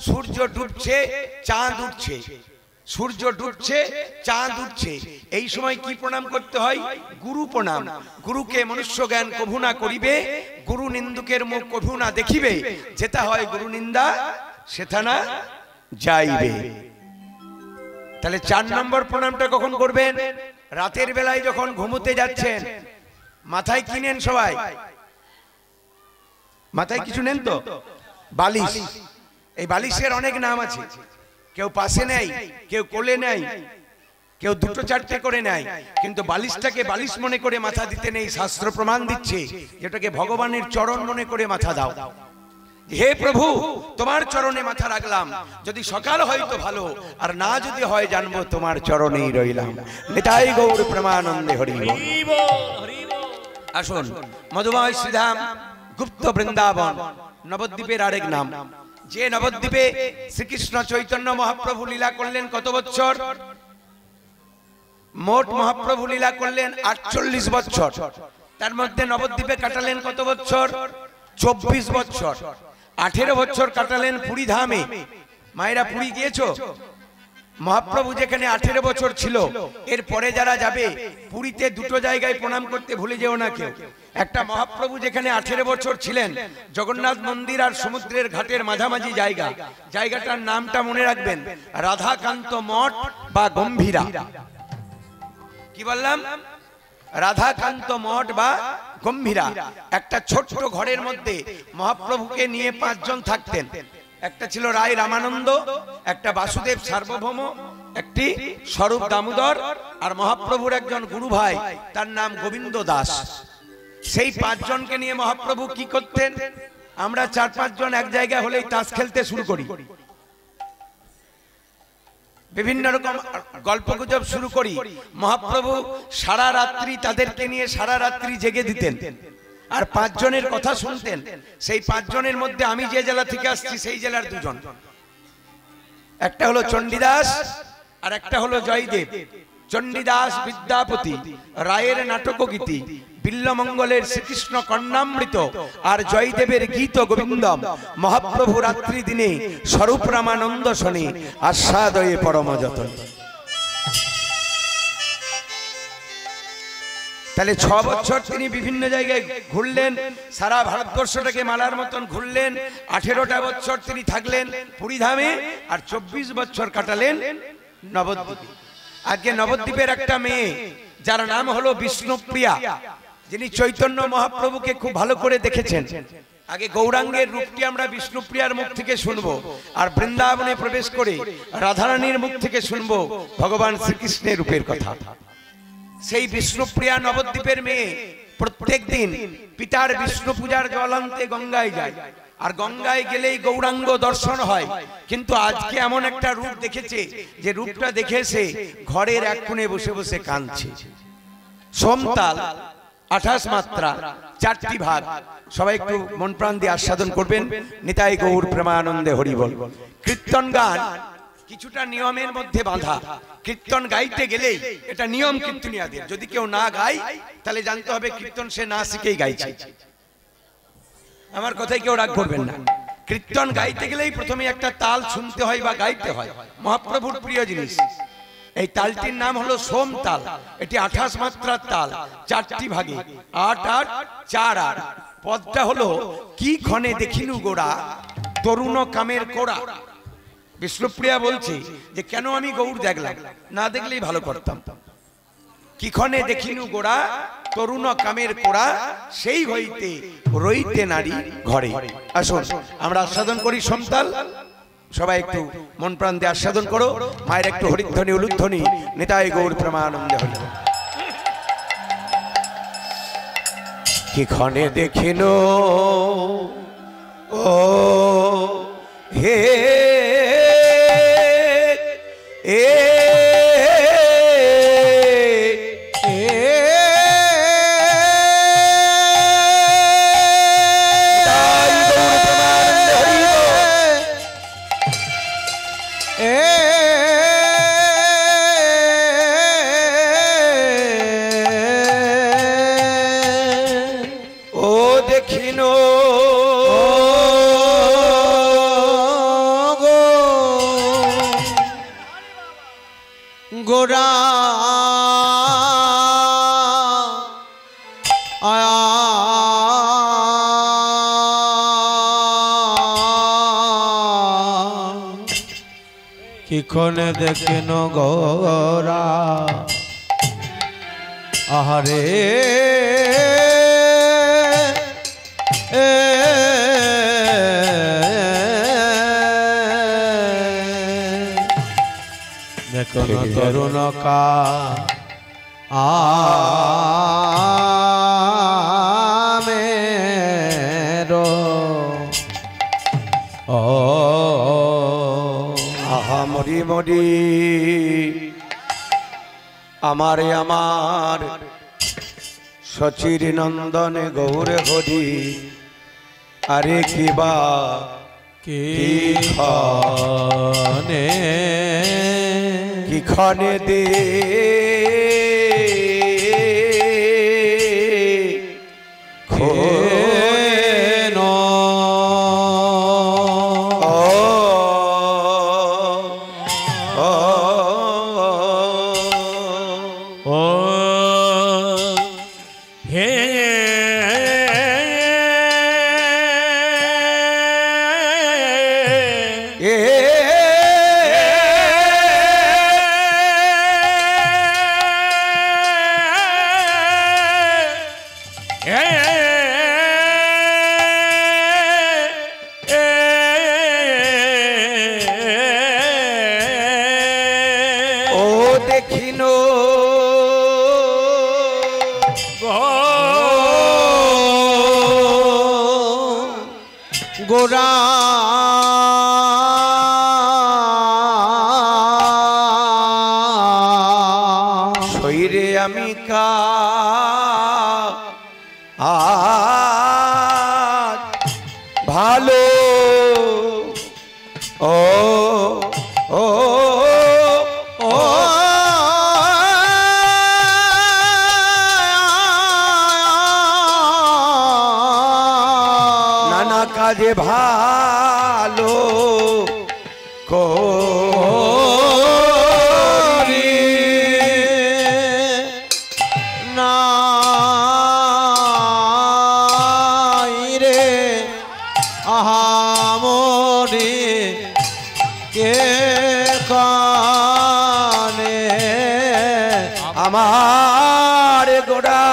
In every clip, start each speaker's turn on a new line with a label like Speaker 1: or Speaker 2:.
Speaker 1: সূর্য ডুবছে চাঁদ উঠছে, সূর্য ডুবছে চাঁদ উঠছে, এই সময় কি প্রণাম করতে হয়? গুরু প্রণাম। গুরুকে মনুষ্য জ্ঞান কভু না করিবে, গুরু নিন্দুকের মুখ কভু না দেখিবে, যেটা হয় গুরু নিন্দা সেটা না যাইবে। তাহলে 4 নম্বর প্রণামটা কখন করবেন? রাতের বেলায় যখন ঘুমোতে যাচ্ছেন। মাথায় কি নেন সবাই? মাথায় কিছু নেন তো? বালিশ। এই বালিশের অনেক নাম আছে। কেউ পাশে নেয়, কেউ কোলে নেয়, কেউ 2 4টে করে নেয়, কিন্তু বালিশটাকে বালিশ মনে করে মাথা দিতে নেই। শাস্ত্র প্রমাণ দিচ্ছে যেটাকে ভগবানের চরণ মনে করে মাথা দাও। হে প্রভু, তোমার চরণে মাথা রাখলাম, যদি সকাল হয় তো ভালো, আর না যদি হয় জানবো তোমার চরণেই রইলাম। নিতাই গৌর প্রেমানন্দে হরি বল। আসুন, মধুময় শ্রীধাম গুপ্ত বৃন্দাবন নবদ্বীপের আরেক নাম। যে নবদ্বীপে শ্রীকৃষ্ণ চৈতন্য মহাপ্রভু লীলা করলেন কত বছর? মোট মহাপ্রভু লীলা করলেন 48 বছর। তার মধ্যে নবদ্বীপে কাটালেন কত বছর? 24 বছর। 18 বছর কাটালেন পুরী ধামে। মায়েরা পুরী গিয়েছো? মহাপ্রভু যেখানে 18 বছর ছিল, এর পরে যারা যাবে পুরীতে 2টো জায়গায় প্রণাম করতে ভুলে যেও না কেউ। একটা, মহাপ্রভু যেখানে 18 বছর ছিলেন, জগন্নাথ মন্দির আর সমুদ্রের ঘাটের মাঝামাঝি জায়গা, জায়গাটার নামটা মনে রাখবেন, রাধাকান্ত মঠ বা গম্ভীরা। কি বললাম? রাধাকান্ত মঠ বা গম্ভীরা। একটা ছোট্ট ঘরের মধ্যে মহাপ্রভুকে নিয়ে 5 জন থাকতেন। একটা ছিল রায় রামানন্দ, একটা বাসুদেব সার্বভৌম, একটি স্বরূপ দামোদর, আর মহাপ্রভুর একজন গুরু ভাই, তার নাম গোবিন্দ দাস। সেই 5 জনকে নিয়ে মহাপ্রভু কি করতেন? আমরা 4-5 জন এক জায়গা হলেই তাস খেলতে শুরু করি, বিভিন্ন রকম গল্পগুজব শুরু করি। মহাপ্রভু সারা রাত্রি তাদেরকে নিয়ে সারা রাত্রি জেগে দিতেন, আর 5 জনের কথা শুনতেন। সেই 5 জনের মধ্যে আমি যে জেলা থেকে আসছি সেই জেলার 2 জন, একটা হলো চণ্ডীদাস আর একটা হলো জয়দেব। চণ্ডীদাস বিদ্যাপতি, রায়ের নাটকগীতি, বিল্লমঙ্গলের শ্রীকৃষ্ণ কর্ণামৃত, আর জয়দেবের গীত গোবিন্দম। মহাপ্রভু রাত্রি দিনে স্বরূপ রামানন্দ শনি আস্বাদয়ে পরম যতন। তাহলে 6 বছর তিনি বিভিন্ন জায়গায় ঘুরলেন, সারা ভারতবর্ষটাকে মালার মতন ঘুরলেন। 18টা বছর তিনি থাকলেন পুরী ধামে, আর 24 বছর কাটালেন নবদ্বীপে। আজকে নবদ্বীপের একটা মেয়ে যার নাম হলো বিষ্ণুপ্রিয়া, যিনি চৈতন্য মহাপ্রভুকে খুব ভালো করে দেখেছেন। আগে গৌরাঙ্গের রূপটি আমরা বিষ্ণুপ্রিয়ার মুখ থেকে শুনবো, আর বৃন্দাবনে প্রবেশ করে রাধারানীর মুখ থেকে শুনবো ভগবান শ্রীকৃষ্ণের রূপের কথা। সেই বিষ্ণুপ্রিয়া নবদ্বীপের মেয়ে প্রত্যেক দিন পিতার বিষ্ণু পূজার জল আনতে গঙ্গায় যায়, আর গঙ্গায় গেলেই গৌরাঙ্গ দর্শন হয়। কিন্তু আজকে এমন একটা রূপ দেখেছে, যে রূপটা দেখে সে ঘরের এক কোণে বসে বসে কাঁদছে। সোমতাল, 28 মাত্রা, 4টি ভাগ। সবাই একটু মন প্রাণ দিয়ে আস্বাদন করবেন। নিতাই গৌর প্রেমানন্দে হরি বল। কীর্তন গান কিছুটা নিয়মের মধ্যে বাঁধা। কীর্তন গাইতে গেলেই এটা নিয়ম কীর্তনিয়াদের, যদি কেউ না গায় তাহলে জানতে হবে কীর্তন সে না শিখেই গাইছে। আমার কথাই কেউ রাগ করবেন না। কীর্তন গাইতে গেলেই প্রথমে একটা তাল শুনতে হয় বা গাইতে হয়, মহাপ্রভুর প্রিয় জিনিস। এই তালটির নাম হলো সোম তাল। এটি 28 মাত্রার তাল, 4টি ভাগে, 8 8 4 8। পদটা হলো, কি ক্ষণে দেখিনু গোড়া তরুণ কামের কোড়া। বিষ্ণুপ্রিয়া বলছে যে কেন আমি গৌর দেখলাম, না দেখলেই ভালো করতাম। কি ক্ষণে দেখিনু গোড়া তরুণ কামের কোড়া, সেই হইতে রইতে নারী ঘরে। আসুন আমরা আস্বাদন করি সোমতাল। সবাই একটু মন প্রাণ দিয়ে আস্বাদন করো। মায়ের একটু হরিধ্বনি উলুধ্বনি। নিতাই গৌর প্রেমানন্দে হরি। কি ক্ষণে দেখিনো ও হে এ
Speaker 2: গো গোরা কিখনে দেখেন গোরা আহারে দেখুন তরুণ কা আমেরো ও
Speaker 1: আহা মরি মরি আমারে আমার সচির নন্দনে গৌর হরি আরে কিবা কিখনে দে
Speaker 2: গোরা
Speaker 1: শরীরে আমি কা ভালো ও ও ও নানা কাজে ভালো
Speaker 2: করি নাই রে আহামরি কে কানে
Speaker 1: আমার গোড়া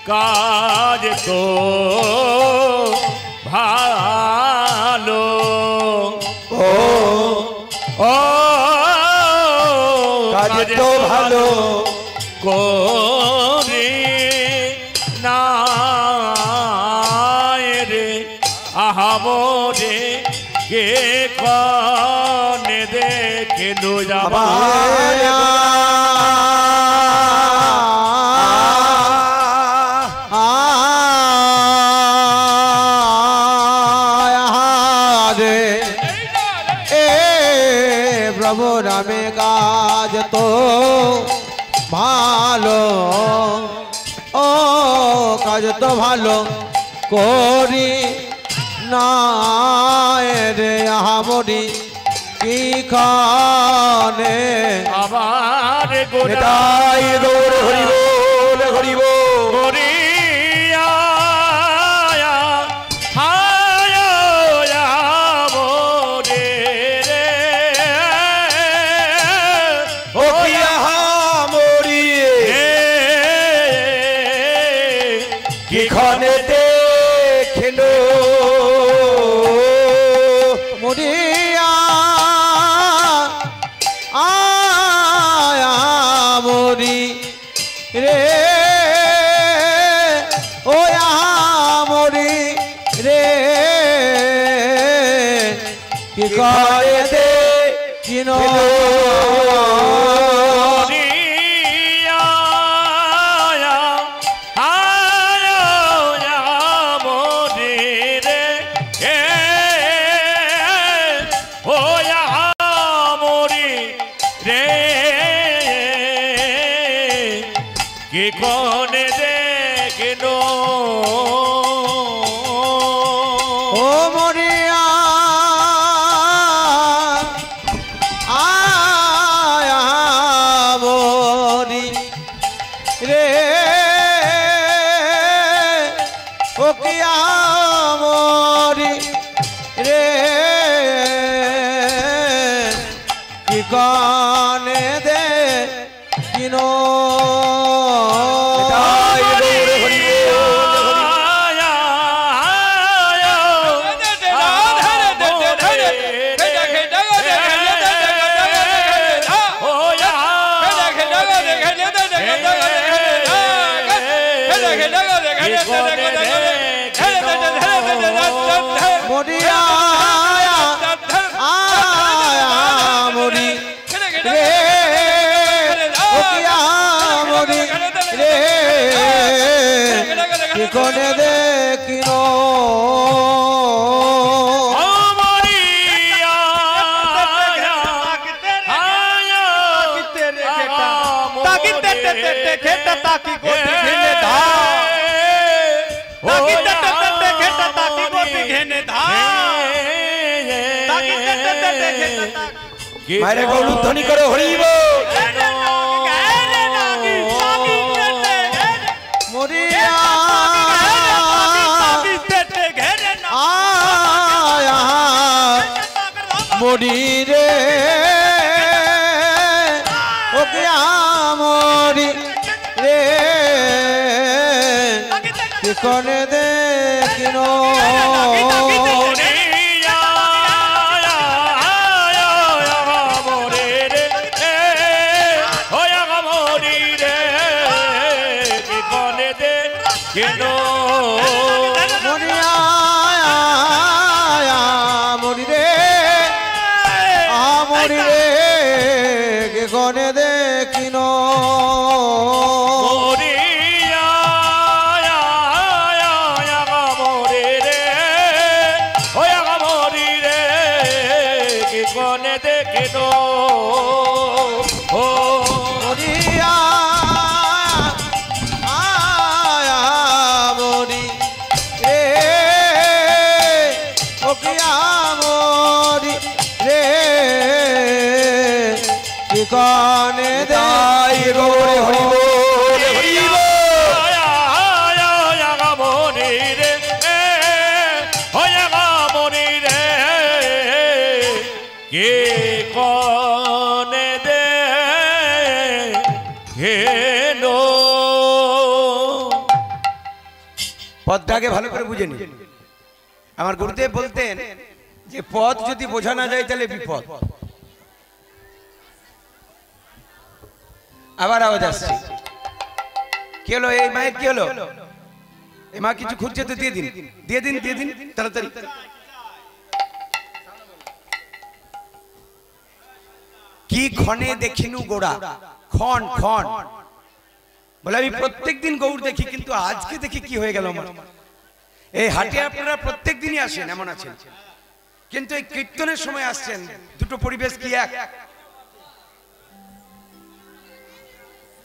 Speaker 3: কাজ তো ভালো
Speaker 1: ও
Speaker 3: ও
Speaker 1: কাজ তো ভালো
Speaker 3: করি না রে আহামরে কে কনে দেখে নো যাবা
Speaker 2: প্রভু রামে কাজ তো ভালো ও কাজ তো ভালো করি না রে আহামরি কি খানে
Speaker 3: আবার
Speaker 1: গোটাই গৌর হরিব হরিব কিখনে দেখেনো
Speaker 2: মরিয়া আয়া মরি রে ও মরি রে কি করে দে কিনো
Speaker 3: Oh yeah! কে কনে দেখিল
Speaker 2: ও মরিয়া মরি রে ও কিয়া মরি রে কি কানে দে কিনো মরিয়া মরি রে ও কিয়া মরি রে কি কোনে দেখিনো
Speaker 1: মায়ের গৌর ধ্বনি করে হরিব
Speaker 2: মরিয়া মরি রে ও কিয়া মরি রে কি কোনে দেখিনো মরিয়া মরি রে মরি রে কে গনে দেখিনো
Speaker 3: কনে দেখিনো ও
Speaker 2: মরিয়া মরি রে ও কিয়া মরি রে কি কানে দেই গৌরে হরিব হরিব
Speaker 3: কে কনে দে হেনো
Speaker 1: পদটাকে ভালো করে বুঝে নি আমার গুরুদেব বলতেন যে পদ যদি বোঝা না যায় তাহলে বিপদ আবার আওয়াজ আসছে কি হলো এই মায়ের কি হলো এই মা কিছু খুঁজছে তো দিয়ে দিন দিয়ে দিন দিয়ে দিন তাড়াতাড়ি কি ক্ষণে দেখিনু গোড়া ক্ষণ ক্ষণ বলে আমি প্রত্যেকদিন গৌর দেখি কিন্তু আজকে দেখি কি হয়ে গেল আমার এই হাটে আপনারা প্রত্যেক দিনই আসেন এমন আছেন কিন্তু এই কীর্তনের সময় আসছেন দুটো পরিবেশ কি এক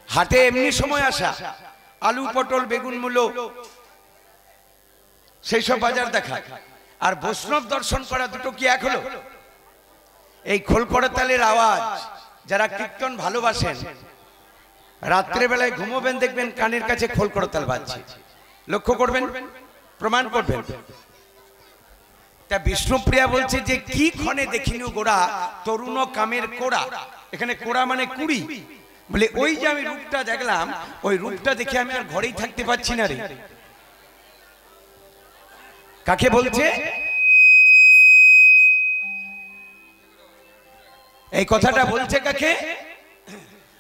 Speaker 1: হাটে এমনি সময় আসা আলু পটল বেগুন মূলো সেই সব বাজার দেখা আর বৈষ্ণব দর্শন করা দুটো কি এক হলো এই খোলকড়তালের আওয়াজ যারা কীর্তন ভালোবাসেন রাত্রে বেলায় ঘুমোবেন দেখবেন কানের কাছে খোলকড়তাল বাজছে লক্ষ্য করবেন প্রমাণ করবেন তা বিষ্ণুপ্রিয়া বলছে যে কি ক্ষণে দেখিনু গোড়া তরুণ কামের কোড়া এখানে কোড়া মানে কুড়ি বলে ওই যে আমি রূপটা দেখলাম ওই রূপটা দেখে আমি আর ঘরেই থাকতে পারছি না রে কাকে বলছে এই কথাটা বলছে কাকে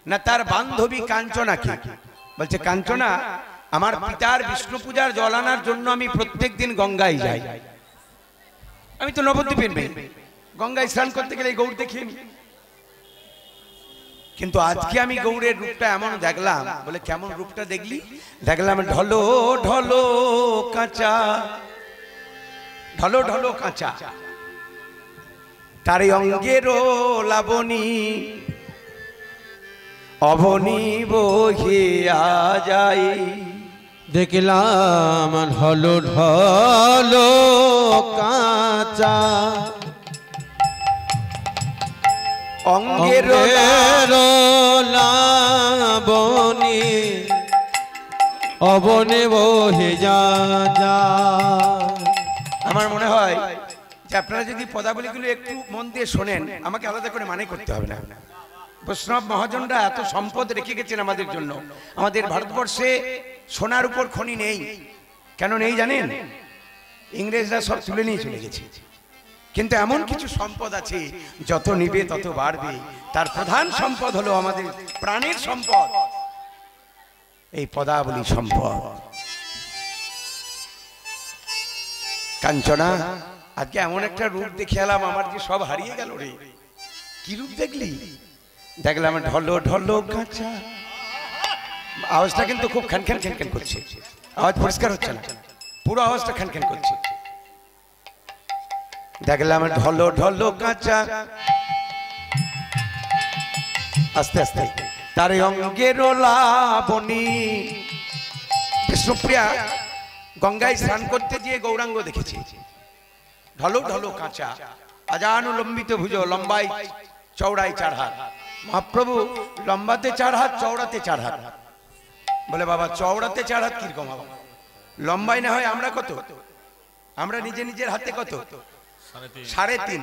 Speaker 1: না তার বান্ধবী কাঞ্চনাকে বলছে কাঞ্চনা আমার পিতার বিষ্ণু পূজার জল আনার জন্য আমি প্রত্যেকদিন গঙ্গায় যাই আমি তো নবদ্বীপের মেয়ে গঙ্গায় স্নান করতে গেলে গৌর দেখি কিন্তু আজকে আমি গৌরের রূপটা এমন দেখলাম বলে কেমন রূপটা দেখলি দেখলাম ঢলো ঢলো কাঁচা ঢলো ঢলো কাঁচা তার অঙ্গেরও লাবণী অবনী বহিয়া যাই
Speaker 2: দেখলাম ঢলো ঢলো কাঁচা
Speaker 1: অঙ্গের
Speaker 2: লাবণী অবনে বহিয়া যায়।
Speaker 1: আমার মনে হয় যে আপনারা যদি পদাবলীগুলো একটু মন দিয়ে শোনেন, আমাকে আলাদা করে মানে করতে হবে না। বৈষ্ণব মহাজনরা এত সম্পদ রেখে গেছেন আমাদের জন্য। আমাদের ভারতবর্ষে সোনার উপর খনি নেই। কেন নেই জানেন? ইংরেজরা সব তুলে নিয়ে চলে গেছে। কিন্তু এমন কিছু সম্পদ আছে, যত নিবে তত বাড়বে। তার প্রধান সম্পদ হলো আমাদের প্রাণের সম্পদ, এই পদাবলী সম্পদ। কাঞ্চনা, আজকে এমন একটা রূপ দেখে এলাম, আমার যে সব হারিয়ে গেল রে। কি রূপ দেখলি? দেখলাম ঢলো ঢলো কাঁচা। আওয়াজটা কিন্তু খুব খ্যানখ্যান খ্যানখ্যান করছে, আওয়াজ পরিষ্কার হচ্ছে না, পুরো আওয়াজটা খ্যানখ্যান করছে। দেখলাম ঢলো ঢলো কাঁচা, আস্তে আস্তে তার অঙ্গের লাবণী। বিষ্ণুপ্রিয়া গঙ্গায় স্নান করতে গিয়ে গৌরাঙ্গ দেখেছি। ঢলো ঢলো কাঁচা, আজানুলম্বিত ভুজ, লম্বাই চওড়াই 4 হাত। মহাপ্রভু লম্বাতে 4 হাত, চওড়াতে 4 হাত। বলে বাবা চওড়াতে 4 হাত কিরকম হবে? লম্বাই না হয় আমরা কত? আমরা নিজে নিজের হাতে কত? 3.5।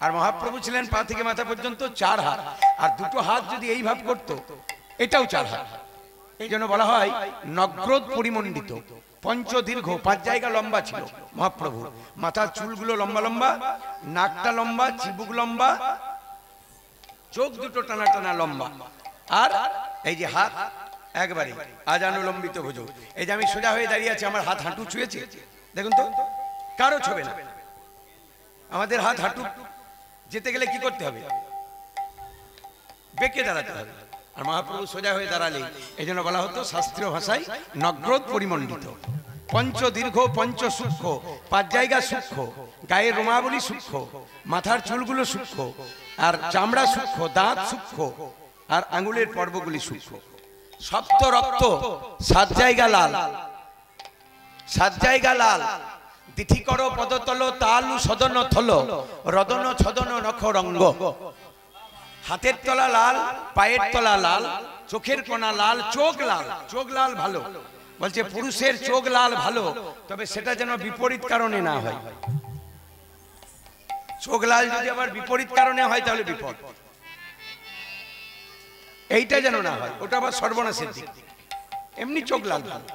Speaker 1: আর মহাপ্রভু ছিলেন পা থেকে মাথা পর্যন্ত 4 হাত। আর দুটো হাত যদি এই ভাব করতো, এটাও 4 হাত। এই জন্য বলা হয় নগ্রোধ পরিমণ্ডিত, পঞ্চদীর্ঘ, 5 জায়গা লম্বা ছিল মহাপ্রভু। মাথার চুলগুলো লম্বা লম্বা, নাকটা লম্বা, চিবুক লম্বা, চোখ দুটো টানা টানা লম্বা। আর এই যে হাত একবারে আজানুলম্বিত ভুজ। এই যে আমি সোজা হয়ে দাঁড়িয়ে আছি, আমার হাত হাঁটু ছুঁয়েছে, দেখুন তো, কারো ছবে না। আমাদের হাত হাঁটু যেতে গেলে কি করতে হবে? বেঁকে দাঁড়াতে হবে। আর মহাপ্রভু সোজা হয়ে দাঁড়ালে, এই জন্য বলা হতো শাস্ত্রীয় ভাষায় নগ্রোধ পরিমণ্ডিত, পঞ্চদীর্ঘ, পঞ্চ সূক্ষ্ম, 5 জায়গা সূক্ষ্ম, গায়ের রোমাবলী সূক্ষ্ম, মাথার চুলগুলো সূক্ষ্ম, আর চামড়া সূক্ষ্ম, দাঁত সূক্ষ্ম, আর আঙ্গুলের পর্বগুলি সূক্ষ্ম। সপ্ত রক্ত, 7 জায়গা লাল, 7 জায়গা লাল। তিথি কর পদতল, তালু সদন থল, রদন ছদন নখ রঙ্গ। হাতের তলা লাল, পায়ের তলা লাল, চোখের কোনা লাল, চোখ লাল। চোখ লাল ভালো, বলছে পুরুষের চোখ লাল ভালো, তবে সেটা যেন বিপরীত কারণে না হয়। চোখ লাল যদি আবার বিপরীত কারণে হয় তাহলে বিপদ। এইটা যেন না হয়, ওটা আবার সর্বনাশের দিক। এমনি চোখ লাল ভালো।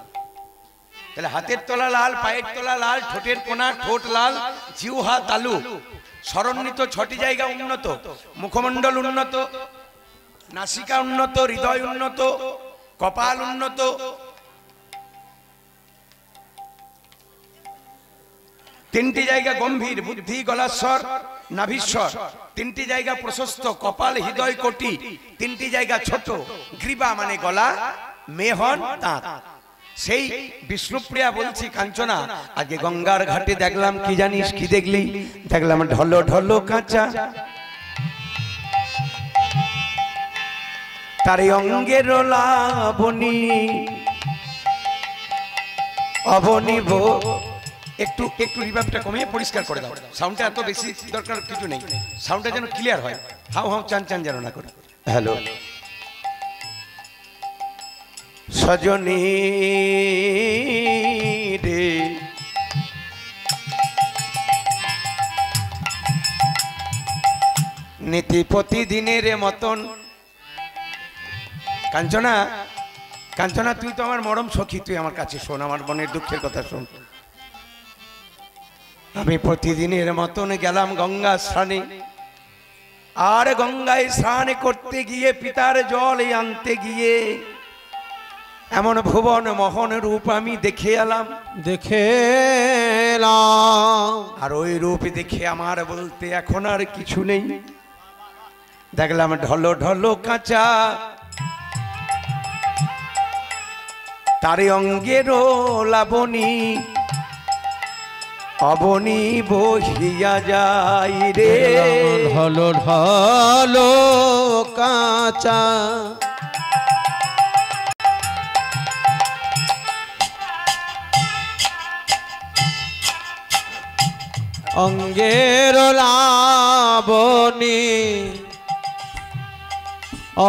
Speaker 1: তাহলে হাতের তলা লাল, পায়ের তলা লাল, ঠোঁটের কোনা, ঠোঁট লাল, জিহ্বা তালু, স্মরণিত 6টি জায়গা উন্নত, মুখমণ্ডল উন্নত, নাসিকা উন্নত, হৃদয় উন্নত, কপাল উন্নত, তিনটি জায়গা গম্ভীর, বুদ্ধি গলাস্বর নাভিস্বর, তিনটি জায়গা প্রশস্ত, কপাল হৃদয় কোটি, তিনটি জায়গা ছোট, গ্রীবা মানে গলা, মেহন দাঁত। সেই বিষ্ণুপ্রিয়া বলছি কাঞ্চনা, আগে গঙ্গার ঘাটে দেখলাম কি জানিস? কি দেখলি? দেখলাম ঢলো ঢলো কাঁচা, তার অঙ্গের লাবণী অবনীব। একটু একটু রিভার্বটা কমিয়ে পরিষ্কার করে দাও, সাউন্ডটা এত বেশি দরকার কিছু নেই, সাউন্ডটা যেন ক্লিয়ার হয়, হাউ হাউ চান চান যেন না করে। হ্যালো সজনী রে, নীতি প্রতিদিনের মতন। কাঞ্চনা, কাঞ্চনা তুই তো আমার মরম সখী, তুই আমার কাছে শোন, আমার মনের দুঃখের কথা শোন। আমি প্রতিদিনের মতন গেলাম গঙ্গা স্নানে, আর গঙ্গায় স্নান করতে গিয়ে পিতার জল আনতে গিয়ে এমন ভুবন মোহন রূপ আমি দেখে এলাম,
Speaker 2: দেখে এলাম।
Speaker 1: আর ওই রূপ দেখে আমার বলতে এখন আর কিছু নেই। দেখলাম ঢলো ঢলো কাঁচা, তারে অঙ্গের লাবণী অবনী বহিয়া যাই রে।
Speaker 2: ঢলো ঢলো কাঁচা, অঙ্গের লাবণী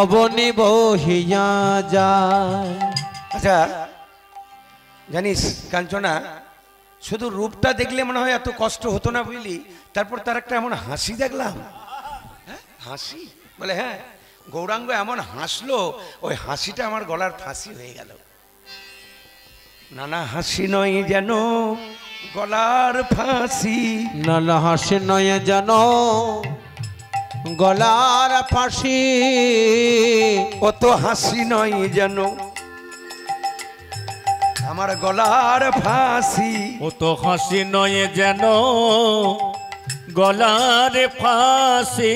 Speaker 2: অবনী বহিয়া যায়।
Speaker 1: আচ্ছা জানিস কাঞ্চনা, শুধু রূপটা দেখলে মনে হয় এত কষ্ট হতো না বুঝলি, তারপর তার একটা এমন হাসি দেখলাম, হাসি বলে হ্যাঁ, গৌরাঙ্গ এমন হাসলো, ওই হাসিটা আমার গলার ফাঁসি হয়ে গেল। নানা হাসি নয় যেন গলার ফাঁসি,
Speaker 2: নানা হাসি নয় যেন গলার ফাঁসি,
Speaker 1: অত হাসি নয় যেন আমার গলার ফাঁসি,
Speaker 3: ও তো হাসি নয় যেন গলার ফাঁসি,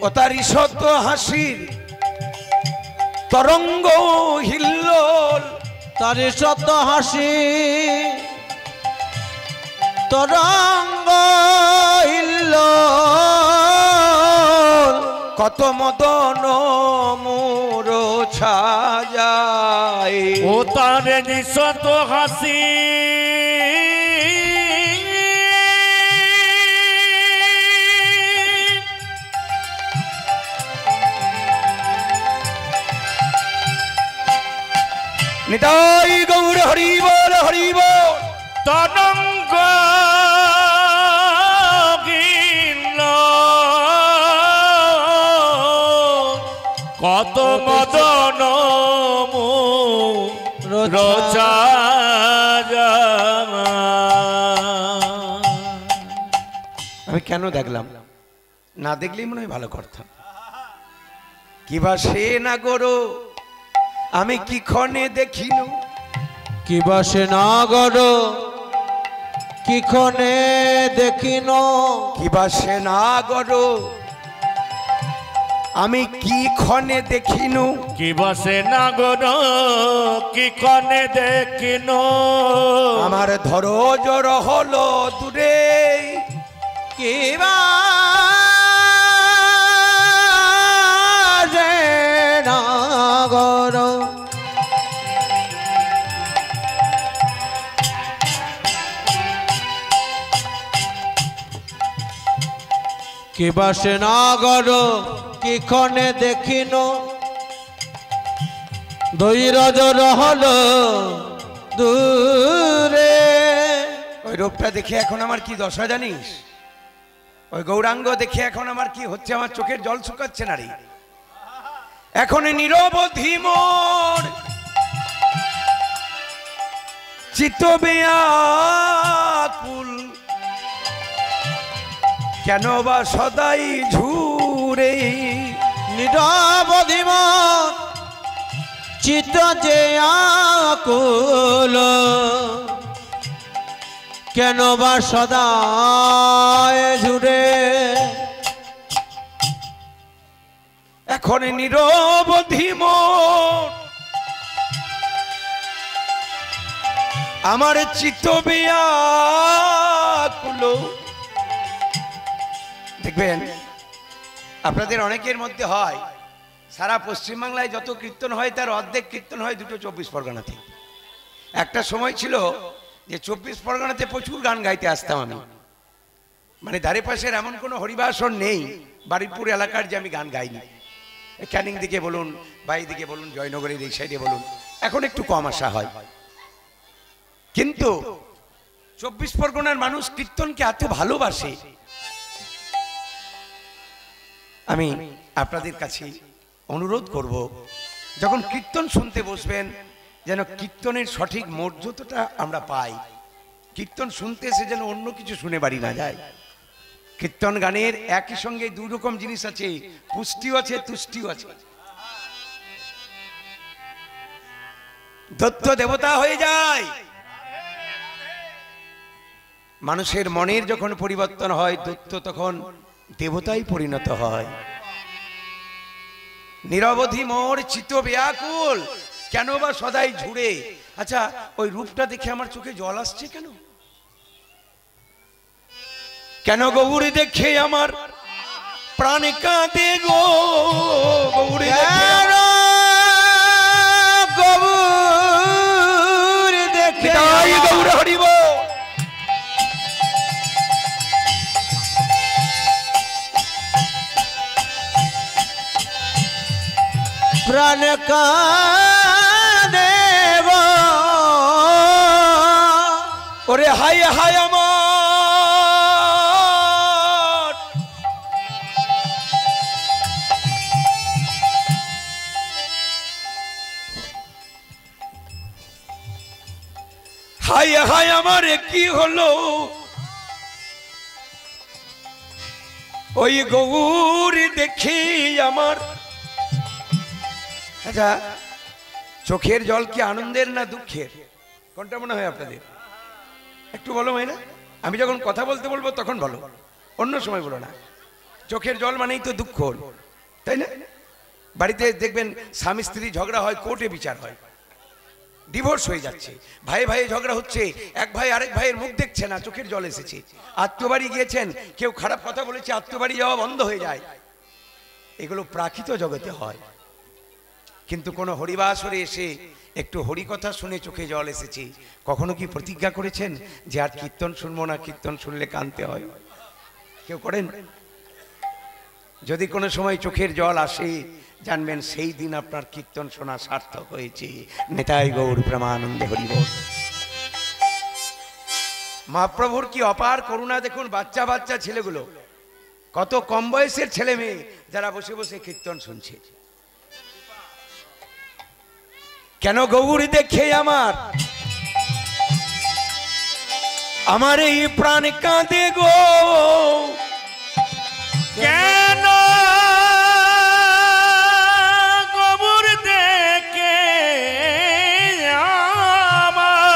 Speaker 1: ও তারি শত হাসির তরঙ্গ হিল্লোল,
Speaker 2: তার শত হাসি তরঙ্গ হিল্লোল,
Speaker 1: কত মদন মোর ছায়,
Speaker 3: ও তার নিশত হাসি
Speaker 1: নিতাই গৌর হরি বল হরি বল।
Speaker 3: তরঙ্গ গিল কত মদন রোচা
Speaker 1: আমি কেন দেখলাম, না দেখলেই মনে হয় ভালো করতাম। কিবা সে না গরো আমি কি ক্ষণে দেখিনু,
Speaker 2: কি বাসে নাগর কি ক্ষণে দেখিন,
Speaker 1: কিবা সে না গরো আমি কি ক্ষণে দেখিনু,
Speaker 3: কি বসে নাগর কি কনে দেখিন,
Speaker 1: আমার ধরোজর হলো দূরে,
Speaker 2: কি বাসে নাগর কি বাসে নাগর কি ক্ষণে দেখিন, ধৈর্য রহল দূরে।
Speaker 1: ওই রূপটা দেখে এখন আমার কি দশা জানিস, ওই গৌরাঙ্গ দেখে এখন আমার কি হচ্ছে, আমার চোখের জল শুকাচ্ছে না রে। এখন নিরবধি মোর চিত্ত বেয়াকুল, কেন বা সদাই ঝুরে,
Speaker 2: নিরবধি মোর চিত্ত যে আকুল, কেন বা সদায় জুড়ে।
Speaker 1: এখন নিরবধি মোর আমার চিত্ত বেয়াকুল। দেখবেন আপনাদের অনেকের মধ্যে হয়, সারা পশ্চিমবাংলায় যত কীর্তন হয় তার অর্ধেক কীর্তন হয় দুটো 24 পরগনাতে। একটা সময় ছিল যে 24 পরগনাতে প্রচুর গান গাইতে আসতাম আমি, মানে ধারে পাশের এমন কোনো হরিবাসন নেই বারুইপুর এলাকার যে আমি গান গাইনি। ক্যানিং দিকে বলুন বা দিকে বলুন, জয়নগরের এই সাইডে বলুন, এখন একটু কম আসা হয়। কিন্তু 24 পরগনার মানুষ কীর্তনকে এত ভালোবাসে, আমি আপনাদের কাছে অনুরোধ করব, যখন কীর্তন শুনতে বসবেন যেন কীর্তনের সঠিক মর্যাদাটা আমরা পাই। কীর্তন শুনতে এসে যেন অন্য কিছু শুনে বাড়ি না যায়। কীর্তন গানের একই সঙ্গে দুই রকম জিনিস আছে, পুষ্টিও আছে তুষ্টিও আছে। দত্ত দেবতা হয়ে যায়, মানুষের মনের যখন পরিবর্তন হয় দত্ত তখন দেবতাই পরিণত হয়। নিরবধি মোর চিত্ত ব্যাকুল, কেন বা সদাই ঝুড়ে। আচ্ছা ওই রূপটা দেখে আমার চোখে জল আসছে কেন? কেন গৌরী দেখে আমার প্রাণ কাঁদে গো, গৌরী
Speaker 2: দেখে
Speaker 1: গৌর হরিব
Speaker 2: প্রাণ কাঁদে গো
Speaker 1: ওরে হায় হায় আমার হায় হায় আমার কি হলো ওই গৌর দেখি আমার। আচ্ছা, চোখের জল কি আনন্দের না দুঃখের, কোনটা মনে হয় আপনাদের? একটু বলো না, আমি যখন কথা বলতে বলবো তখন বলো, অন্য সময় বলো না। চোখের জল মানেই তো দুঃখ, তাই না? বাড়িতে দেখবেন স্বামী স্ত্রী ঝগড়া হয়, কোর্টে বিচার হয়, ডিভোর্স হয়ে যাচ্ছে, ভাই ভাই ঝগড়া হচ্ছে, এক ভাই আরেক ভাইয়ের মুখ দেখছে না, চোখের জল এসেছে। আত্মবাড়ি গিয়েছেন, কেউ খারাপ কথা বলেছে, আত্মবাড়ি যাওয়া বন্ধ হয়ে যায়। এগুলো প্রাকৃত জগতে হয়, কিন্তু কোন হরিবাসরে এসে একটু হরি কথা শুনে চোখে জল এসেছে, কখনো কি প্রতিজ্ঞা করেছেন যে আর কীর্তন শুনবো না, কীর্তন শুনলে কাঁদতে হয়? কেউ করেন? যদি কোনো সময় চোখের জল আসে, জানবেন সেই দিন আপনার কীর্তন শোনা সার্থক হয়েছে। নেতাই গৌর প্রেমানন্দে হরি বল। মহাপ্রভুর কি অপার করুণা দেখুন, বাচ্চা বাচ্চা ছেলেগুলো, কত কম বয়সের ছেলে মেয়ে যারা বসে বসে কীর্তন শুনছে। কেন গৌর দেখে আমার এই প্রাণ কাঁদে গো,
Speaker 3: কেন গৌর দেখে আমার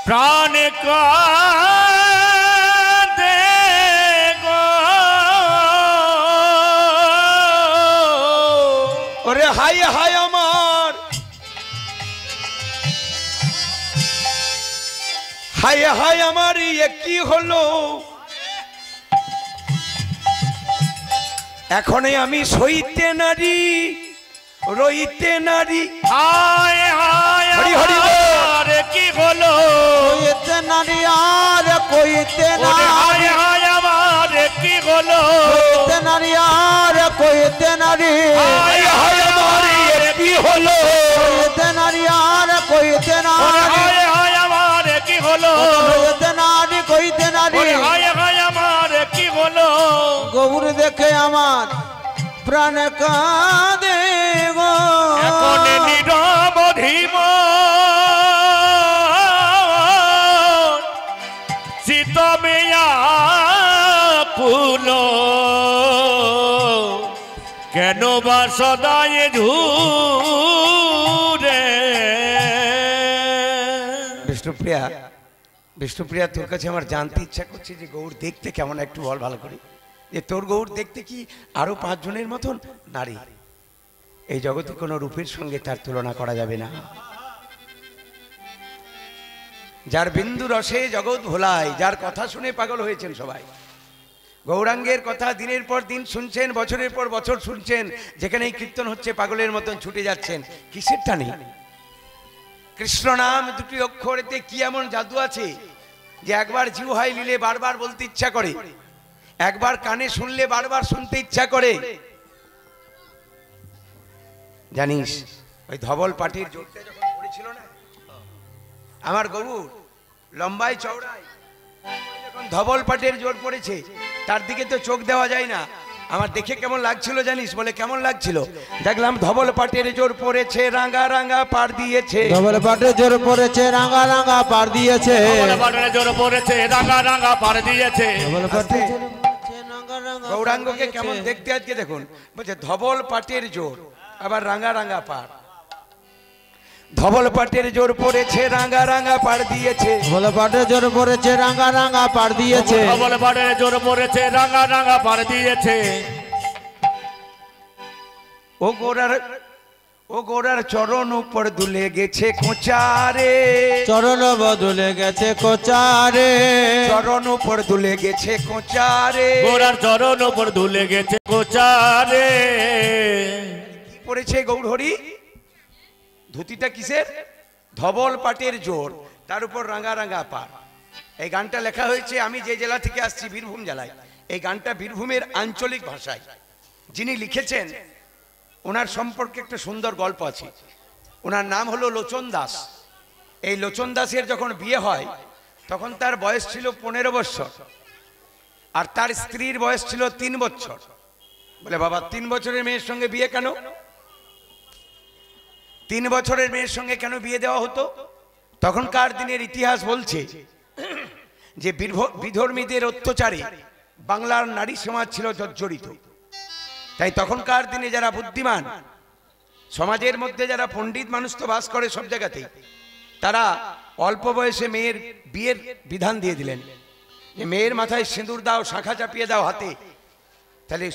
Speaker 3: প্রাণ কাঁদে গো।
Speaker 1: ওরে হায় হায় আমার, হায় হায় আমার এ কি হলো, এখনে আমি সইতে নারী রইতে নারী।
Speaker 3: হায় হায়
Speaker 1: হরি হরি বল।
Speaker 3: আমার কি হলো,
Speaker 2: কইতে নারী আর কইতে
Speaker 3: ওরে হায়
Speaker 2: নারী,
Speaker 3: হায় আমার কি হলো,
Speaker 2: কইতে নারী আর কইতে নারী,
Speaker 3: হায় হায় আমার কি হলো,
Speaker 2: কইতে নারী আর কইতে
Speaker 3: ওরে
Speaker 2: নারী,
Speaker 3: হায় হায় আমার কি হলো,
Speaker 2: কইতে নারী কইতে নারী।
Speaker 3: ওরে হায় হায় আমার কি হলো,
Speaker 2: গৌর দেখে আমার প্রাণ কাঁদে গো।
Speaker 3: এখন নিরবধিম চিতমিয়া কুল, কেন বা সদায় ঝুরে।
Speaker 1: বিষ্ণুপ্রিয়া, বিষ্ণুপ্রিয়া, তোর কাছে আমার জানতে ইচ্ছা করছে যে গৌর দেখতে কেমন, একটু বল ভালো করে, যে তোর গৌর দেখতে কি আরো 5 জনের মতন নারী? এই জগতে কোনো রূপের সঙ্গে তার তুলনা করা যাবে না। যার বিন্দু রসে জগৎ ভোলায়, যার কথা শুনে পাগল হয়েছেন সবাই। গৌরাঙ্গের কথা দিনের পর দিন শুনছেন, বছরের পর বছর শুনছেন, যেখানেই কীর্তন হচ্ছে পাগলের মতন ছুটে যাচ্ছেন। কিসের টানে? কৃষ্ণ নাম দুটি অক্ষরেতে কি এমন জাদু আছে যে একবার জিহ্বায় নিলে বারবার বলতে ইচ্ছা করে, একবার কানে শুনলে বারবার শুনতে ইচ্ছা করে। জানিস ওই ধবল পাটির জোরটা যখন পড়েছিল না, আমার গরুর লম্বায় চওড়ায় যখন ধবল পাটের জোর পড়েছে, তার দিকে তো চোখ দেওয়া যায় না। আমার দেখে কেমন লাগছিল জানিস? বলে কেমন লাগছিল? দেখলাম ধবল পাটের জোর পড়েছে, রাঙা রাঙা পার দিয়েছে।
Speaker 2: ধবল পাটে জোর পড়েছে, রাঙা রাঙা পার দিয়েছে।
Speaker 3: ধবল পাটের জোর পড়েছে, রাঙা রাঙা পার দিয়েছে।
Speaker 2: ধবল পাটে জোর পড়েছে, রাঙা রাঙা
Speaker 1: গৌরাঙ্গকে কেমন দেখতে আজকে দেখুন, বলছে ধবল পাটের জোর, আবার রাঙা রাঙা পার। ধবল পাটের জোর পড়েছে, রাঙা রাঙা পার দিয়েছে।
Speaker 2: ধবল পাটে জোর পড়েছে, রাঙা রাঙা পার দিয়েছে।
Speaker 3: ধবল পাটের জোর পড়েছে, রাঙা রাঙা পার দিয়েছে।
Speaker 1: ও গোরার চরণ উপর দুলে গেছে কোচারে,
Speaker 2: চরণ বদলে গেছে কোচারে,
Speaker 1: চরণ উপর দুলে গেছে কোচারে।
Speaker 3: গোরার চরণ উপর দুলে গেছে কোচারে।
Speaker 1: কি পড়েছে গৌর হরি? ধুতিটা কিসের? ধবল পাটের জোর। তার উপর রাঙা রাঙা পার। এই গানটা লেখা হয়েছে, আমি যে জেলা থেকে আসছি বীরভূম জেলায়, এই গানটা বীরভূমের আঞ্চলিক ভাষায়। যিনি লিখেছেন ওনার সম্পর্কে একটা সুন্দর গল্প আছে। ওনার নাম হলো লোচন দাস। এই লোচন দাসের যখন বিয়ে হয় তখন তার বয়স ছিল 15 বছর, আর তার স্ত্রীর বয়স ছিল 3 বছর। বলে বাবা 3 বছরের মেয়ের সঙ্গে বিয়ে কেন? 3 বছরের মেয়ের সঙ্গে কেন বিয়ে দেওয়া হতো? তখনকার দিনের ইতিহাস বলছে যে বিধর্মীদের অত্যাচারে বাংলার নারী সমাজ ছিল জর্জরিত। তাই তখনকার দিনে যারা বুদ্ধিমান, সমাজের মধ্যে যারা পণ্ডিত মানুষ তো বাস করে সব জায়গাতেই, তারা অল্প বয়সে মেয়ের বিয়ের বিধান দিয়ে দিলেন যে মেয়ের মাথায় সিঁদুর দাও, শাঁখা চাপিয়ে দাও হাতে, তাহলে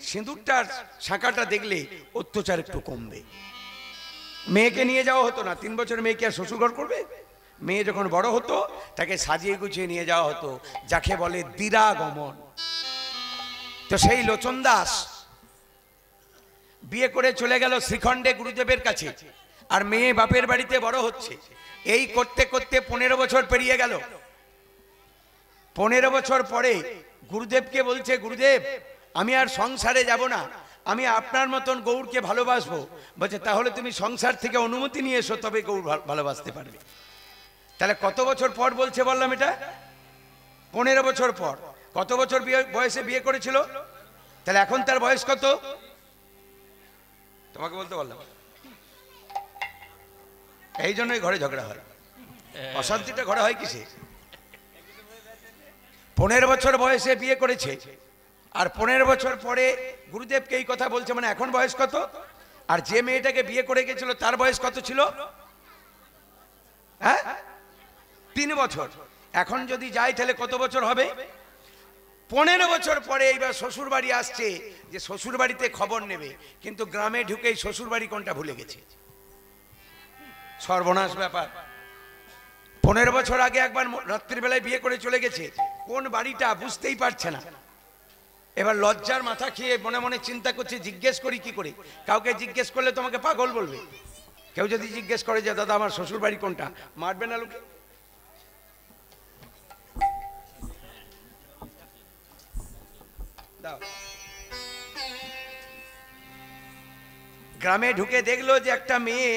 Speaker 1: সিঁদুরটার শাঁখাটা দেখলে অত্যাচার একটু কমবে। মেয়েকে নিয়ে যাওয়া হতো না, 3 বছর মেয়েকে আর শ্বশুরঘর করবে? মেয়ে যখন বড় হতো তাকে সাজিয়ে গুছিয়ে নিয়ে যাওয়া হতো, যাকে বলে দিরাগমন। তো সেই লোচন দাস বিয়ে করে চলে গেল শ্রীখণ্ডে গুরুদেবের কাছে, আর মেয়ে বাপের বাড়িতে বড় হচ্ছে। এই করতে করতে 15 বছর পেরিয়ে গেল। 15 বছর পরে গুরুদেবকে বলছে, গুরুদেব আমি আর সংসারে যাব না, আমি আপনার মতন গৌরকে ভালোবাসবো। বলছে তাহলে তুমি সংসার থেকে অনুমতি নিয়ে এসো, তবে গৌর ভালোবাসতে পারবে। তাহলে কত বছর পর বলছে বললাম এটা? 15 বছর পর। কত বছর বয়সে বিয়ে করেছিল? তাহলে এখন তার বয়স কত? তোমাকে বলতে বললাম। এই জন্যই ঘরে ঝগড়া হয়, অশান্তিটা ঘরে হয় কিসে? 15 বছর বয়সে বিয়ে করেছে, আর 15 বছর পরে গুরুদেবকে এই কথা বলছে, মানে এখন বয়স কত? আর যে মেয়েটাকে বিয়ে করে গেছিল তার বয়স কত ছিল? হ্যাঁ, 3 বছর। এখন যদি যাই তাহলে কত বছর হবে? 15 বছর পরে এইবার শ্বশুর বাড়ি আসছে, যে শ্বশুর বাড়িতে খবর নেবে, কিন্তু গ্রামে ঢুকেই শ্বশুর বাড়ি কোনটা ভুলে গেছে। সর্বনাশ ব্যাপার। 15 বছর আগে একবার রাত্রিবেলায় বিয়ে করে চলে গেছে, কোন বাড়িটা বুঝতেই পারছে না। এবার লজ্জার মাথা খেয়ে মনে মনে চিন্তা করছে, জিজ্ঞেস করি কি করে? কাউকে জিজ্ঞেস করলে তোমাকে পাগল বলবে। কেউ যদি জিজ্ঞেস করে যে দাদা আমার শ্বশুর বাড়ি কোনটা, মারবে না লোকে? গ্রামে ঢুকে দেখলো যে একটা মেয়ে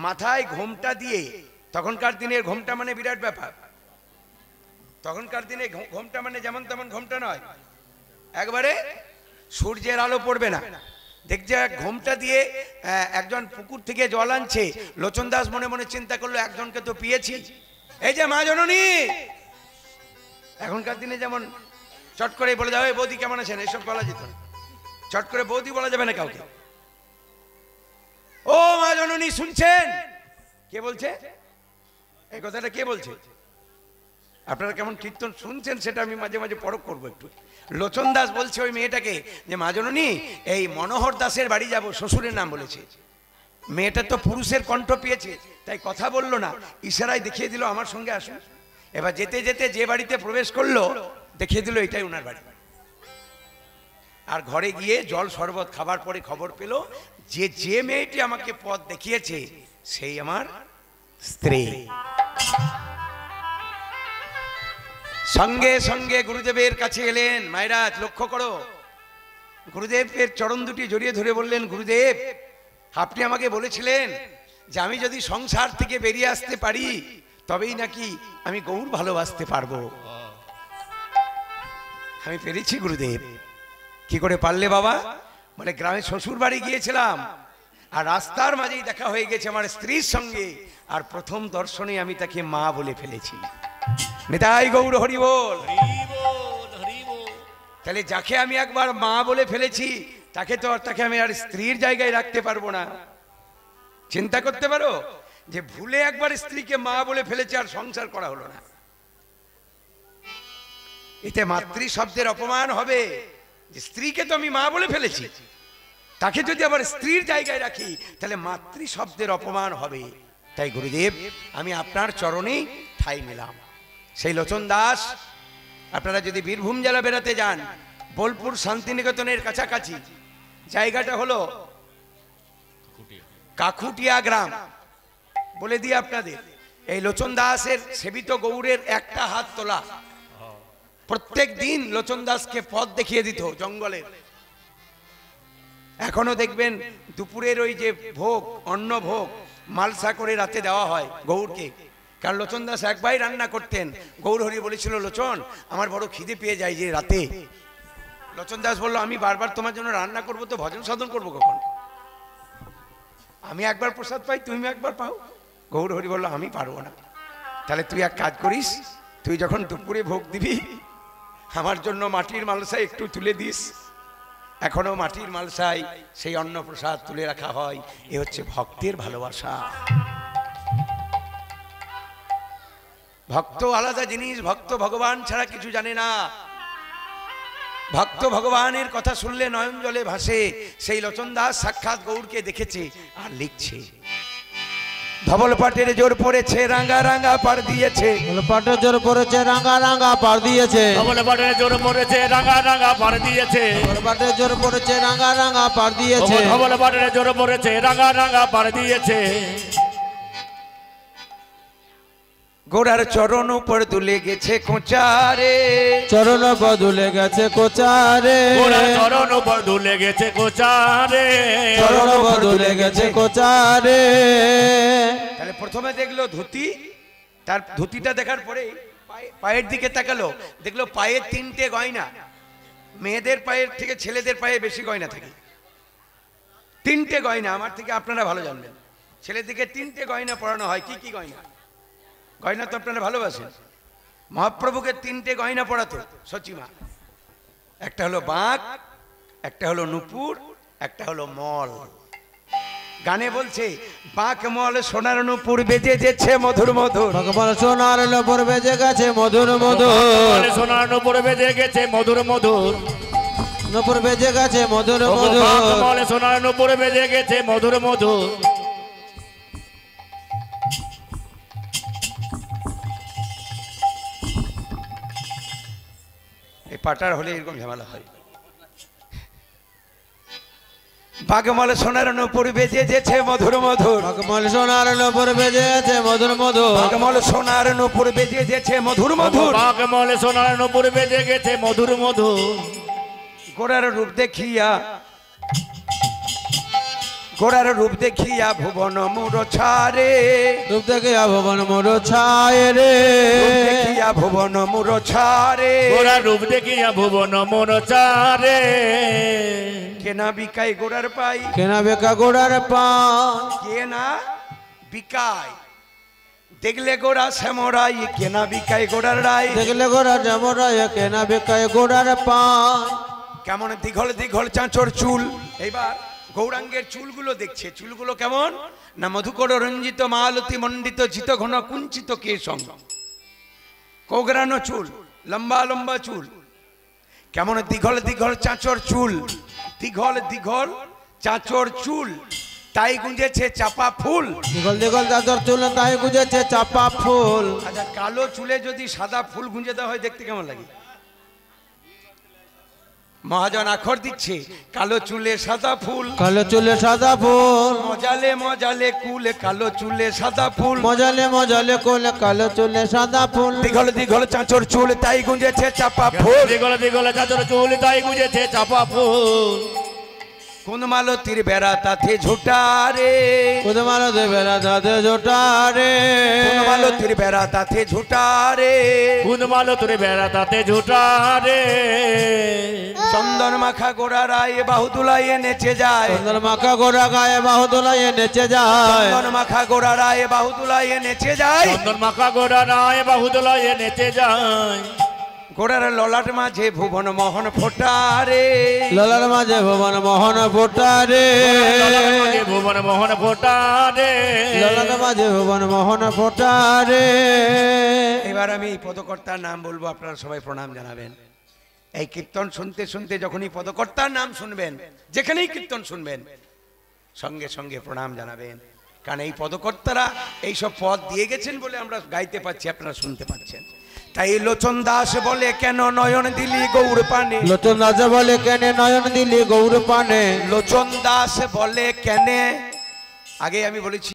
Speaker 1: মাথায় ঘোমটা দিয়ে, তখনকার দিনের ঘোমটা মানে বিরাট ব্যাপার। তখনকার দিনে ঘোমটা মানে যেমন তেমন ঘোমটা নয়, একবারে সূর্যের আলো পড়বে না। দেখছে ঘোমটা দিয়ে একজন পুকুর থেকে জল আনছে। লোচন দাস মনে মনে চিন্তা করলো, একজনকে তো পেয়েছি, এই যে মা জননী। এখনকার দিনে যেমন চট করে বলে যাবে বৌদি কেমন আছেন, এসব বলা যেত না। চট করে বৌদি বলা যাবে না কাউকে। ও মা জননী শুনছেন? কে বলছে এই কথাটা? কে বলছে? আপনারা কেমন কীর্তন শুনছেন সেটা আমি মাঝে মাঝে পরখ করবো একটু। লোচন দাস বলছে ওই মেয়েটাকে যে মা জননী এই মনোহর দাসের বাড়ি যাব, শ্বশুরের নাম বলেছে। মেয়েটা তো পুরুষের কণ্ঠ পেয়েছে, তাই কথা বললো না, ইশারায় দেখিয়ে দিল আমার সঙ্গে আসুন। এবার যেতে যেতে যে বাড়িতে প্রবেশ করলো দেখিয়ে দিল এটাই ওনার বাড়ি। আর ঘরে গিয়ে জল শরবত খাবার পরে খবর পেল যে যে মেয়েটি আমাকে পথ দেখিয়েছে সেই আমার স্ত্রী। সঙ্গে সঙ্গে গুরুদেবের কাছে এলেন। মায়েরা লক্ষ্য করো, গুরুদেবের চরণ দুটি জড়িয়ে ধরে বললেন, গুরুদেব আপনি আমাকে বলেছিলেন যে আমি যদি সংসার থেকে বেরিয়ে আসতে পারি তবেই নাকি আমি গৌর ভালোবাসতে পারবো। আমি পেরেছি গুরুদেব। কি করে পারলে বাবা? মানে গ্রামে শ্বশুর বাড়ি গিয়েছিলাম, আর রাস্তার মাঝেই দেখা হয়ে গেছে আমার স্ত্রীর সঙ্গে, আর প্রথম দর্শনে আমি তাকে মা বলে ফেলেছি। নিতাই গৌর হরি বল। তাহলে যাকে আমি একবার মা বলে ফেলেছি তাকে আমি আর স্ত্রীর জায়গায় রাখতে পারবো না। চিন্তা করতে পারো যে ভুলে একবার স্ত্রীকে মা বলে ফেলেছে, আর সংসার করা হলো না। এতে মাতৃ শব্দের অপমান হবে। যে স্ত্রীকে তো আমি মা বলে ফেলেছি, তাকে যদি আবার স্ত্রীর জায়গায় রাখি তাহলে মাতৃ শব্দের অপমান হবে। তাই গুরুদেব আমি আপনার চরণেই ঠাঁই নিলাম। সেই লোচন দাস, আপনারা যদি বীরভূম জেলা বেড়াতে যান, বোলপুর শান্তিনিকেতনের কাছাকাছি জায়গাটা হলো কাকুটিয়া গ্রাম। বলে দিই আপনাদের, এই লোচন দাসের সেবিত গৌরের একটা হাত তোলা প্রত্যেক দিন লোচন দাসকে পথ দেখিয়ে দিত জঙ্গলের। এখনো দেখবেন দুপুরের ওই যে ভোগ, অন্ন ভোগ মালসা করে রাতে দেওয়া হয় গৌরকে। কারণ লোচন দাস একবার রান্না করতেন। গৌর হরি বলেছিল, লোচন আমার বড় খিদে পেয়ে যায় যে রাতে। লোচন দাস বললো, আমি বারবার তোমার জন্য রান্না করবো তো ভজন সাধন করবো কখন? আমি একবার প্রসাদ পাই, তুমি একবার পাও। গৌর হরি বললো, আমি পারবো না। তাহলে তুই এক কাজ করিস, তুই যখন দুপুরে ভোগ দিবি আমার জন্য মাটির মালসায় একটু তুলে দিস। এখনো মাটির মালসায় সেই অন্ন প্রসাদ তুলে রাখা হয়। এ হচ্ছে ভক্তের ভালোবাসা। ভক্ত আলাদা জিনিস, ভক্ত ভগবান ছাড়া কিছু জানে না। ভক্ত ভগবানের কথা শুনলে নয়ন জলে ভাসে। সেই লোচন দাস সাক্ষাৎ গৌরকে দেখেছে আর লিখছে, ধবল পাটের জোর পড়েছে, রাঙ্গা রাঙ্গা পার দিয়েছে।
Speaker 2: পাটের জোর পড়েছে, রাঙা রাঙা পার দিয়েছে।
Speaker 3: ধবল পাটের জোর পড়েছে, রাঙা রাঙা পার দিয়েছে।
Speaker 2: পাটের জোর পড়েছে, রাঙা রাঙা পার দিয়েছে।
Speaker 3: ধবল পাটের জোর পড়েছে, রাঙা রাঙা পার দিয়েছে।
Speaker 1: গোড়ার চরণ উপর দুলে গেছে কোচারে,
Speaker 2: চরণ বদলে গেছে কোচারে।
Speaker 3: চরণ উপর দুলে গেছে কোচারে,
Speaker 2: চরণ বদলে গেছে কোচারে।
Speaker 1: তাহলে প্রথমে দেখলো ধুতি, তার ধুতিটা দেখার পরে পায়ের দিকে তাকালো, দেখলো পায়ে তিনটে গয়না। মেয়েদের পায়ের থেকে ছেলেদের পায়ে বেশি গয়না থাকে। তিনটে গয়না, আমার থেকে আপনারা ভালো জানবেন। ছেলেদিকে তিনটে গয়না পরানো হয়। কি কি গয়না? গয়না তো আপনারা ভালোবাসেন। মহাপ্রভুকে তিনটে গয়না পরাতো সচিমা। একটা হলো বাঁক, একটা হলো নুপুর, একটা হলো মল। গানে বলছে, বাঁক মল সোনার নুপুর বেজে যেছে মধুর মধুর।
Speaker 2: ভগবান সোনার নুপুর বেজে গেছে মধুর মধুর।
Speaker 3: সোনার নুপুর বেজে গেছে মধুর মধুর।
Speaker 2: নুপুর বেজে গেছে মধুর মধুর।
Speaker 3: সোনার নুপুর বেজে গেছে মধুর মধুর।
Speaker 1: এই পাটার হলে এরকম ঝামেলা হয়। বাগমল সোনার নুপুর বেজে যেছে মধুর মধুর।
Speaker 2: বাগমল সোনার নুপুর বেজে গেছে মধুর মধুর।
Speaker 1: বাগমল সোনার নুপুর বেজে যেছে মধুর মধুর।
Speaker 3: বাগমল সোনার নুপুর বেজে গেছে মধুর মধুর।
Speaker 1: গোড়ার রূপ দেখিয়া, গোড়ার রূপ দেখিয়া ভুবন মোর ছারে।
Speaker 2: রূপ দেখিয়া ভুবন মোর ছায় রে।
Speaker 1: রূপ দেখিয়া ভুবন মোর ছারে।
Speaker 3: গোড়ার রূপ দেখিয়া ভুবন মোর ছারে।
Speaker 1: কেনা বিকাই গোড়ার পাই,
Speaker 2: কেনা বেকা গোড়ার পান।
Speaker 1: কেনা বিকাই, দেখলে গোড়া শ্যামরাই, কেনা বিকাই গোড়ার রাই।
Speaker 2: দেখলে গোড়া জামরায়, কেনা বেকায় গোড়ার পান।
Speaker 1: কেমন দীঘল দীঘল চাঁচর চুল। এইবার গৌরাঙ্গের চুলগুলো দেখছে। চুলগুলো কেমন না, মধুকর রঞ্জিত মালতী মণ্ডিত জিত ঘন কুঞ্চিত কেশং। কোগরানো চুল, লম্বা লম্বা চুল। কেমন দীঘল দীঘল চাঁচর চুল, দীঘল দীঘল চাঁচর চুল, তাই গুঁজেছে চাপা ফুল।
Speaker 2: দিগল দিগল চাদর চুল, তাই গুজেছে চাপা ফুল।
Speaker 1: আচ্ছা, কালো চুলে যদি সাদা ফুল গুঁজে দেওয়া হয় দেখতে কেমন লাগে? মহাজন আখর দিচ্ছে, কালো চুলে সাদা ফুল,
Speaker 2: কালো চুলে সাদা ফুল।
Speaker 1: মজালে মজালে কুল, কালো চুলে সাদা ফুল।
Speaker 2: মজালে মজালে কোল, কালো চুলে সাদা ফুল।
Speaker 1: দীঘল দীঘল চাঁচর চুল, তাই গুঁজেছে চাপা ফুল।
Speaker 3: দিগল দিগল চাদর চুল, তাই গুজেছে চাপা ফুল।
Speaker 1: কোন মালতীর বেড়া তাতে ঝোটা রে।
Speaker 2: কোন মালতে বেড়া তাতে জোটা রে।
Speaker 1: কোন মালতীর বেড়া তাতে ঝোটা রে।
Speaker 3: কোন মালো তোরে বেড়া তাতে ঝুটা রে।
Speaker 1: চন্দন মাখা গোড়া রায় বাহুদুলাইয়ে নেচে যায়।
Speaker 2: চন্দন মাখা গোড়া গায়ে বাহু দোলাইয়ে নেচে যায়।
Speaker 1: চন্দন মাখা গোড়া রায় বাহুদুলাইয়ে নেচে যায়।
Speaker 3: চন্দন মাখা গোড়া রায় বাহুদলায় নেচে যায়।
Speaker 1: গোড়ার ললাট মাঝে ভুবন মোহন ফোটা রে।
Speaker 2: ললার মাঝে ভুবন মোহন ফোটা রে।
Speaker 3: ভুবন মোহন ফোটা রে।
Speaker 2: ললার মাঝে ভুবন মোহন ফোটা রে।
Speaker 1: এবার আমি পদকর্তার নাম বলবো, আপনারা সবাই প্রণাম জানাবেন। এই কীর্তন শুনতে শুনতে যখনই পদকর্তার নাম শুনবেন, যেখানেই কীর্তন শুনবেন, সঙ্গে সঙ্গে প্রণাম জানাবেন। কারণ এই পদকর্তারা এইসব পদ দিয়ে গেছেন বলে আমরা গাইতে পাচ্ছি, আপনারা শুনতে পাচ্ছেন। তাই লোচন দাস বলে, কেন নয়ন দিলি গৌর পানে।
Speaker 2: লোচন দাস বলে, কেন নয়ন দিলি গৌর পানে।
Speaker 1: লোচন দাস বলে কেন, আগে আমি বলেছি